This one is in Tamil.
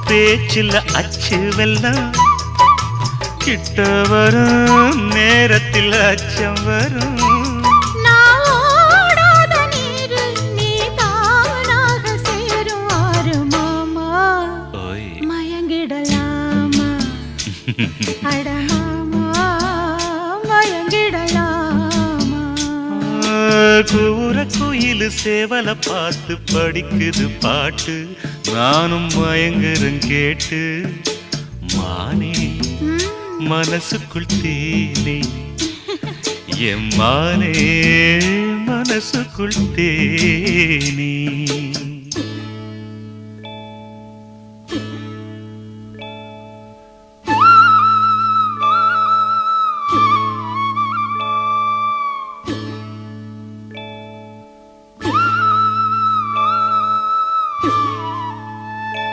பேச்சில் அச்சு வெல்லம் கிட்ட வரும் நேரத்தில் அச்சம் வரும் கூற குயில் சேவல பார்த்து படிக்குது பாட்டு நானும் மயங்குறேன் கேட்டு மானே மனசுக்குள் தேனே என் மானே மனசுக்குள் தேனே